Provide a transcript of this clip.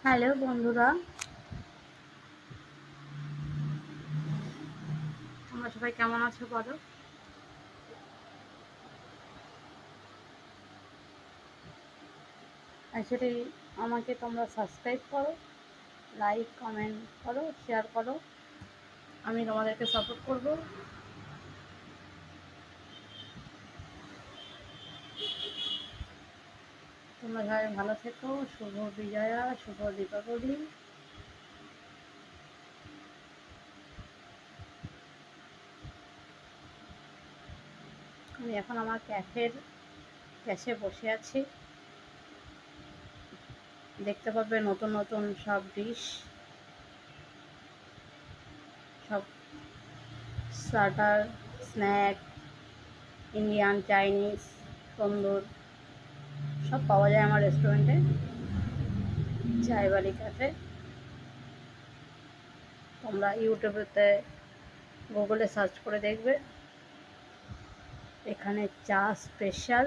Hello বন্ধুরা, তোমরা সবাই কেমন আছো বলো। অ্যাকচুয়ালি আমাকে তোমরা সাবস্ক্রাইব করো, লাইক কমেন্ট করো, শেয়ার করো, আমি তোমাদেরকে সাপোর্ট করব। তোমরা সবাই ভালো থেকো। শুভ বিজয়া, শুভ দীপাবলি। আমি এখন আমার ক্যাফে বসে আছি। দেখতে পাবে নতুন নতুন সব ডিশ, সব স্টার্টার, স্ন্যাক, ইন্ডিয়ান, চাইনিজ, তন্দুর সব পাওয়া যায় আমার রেস্টুরেন্টে, চাইবালি ক্যাফে। তোমরা ইউটিউবেতে গুগলে সার্চ করে দেখবে। এখানে চা স্পেশাল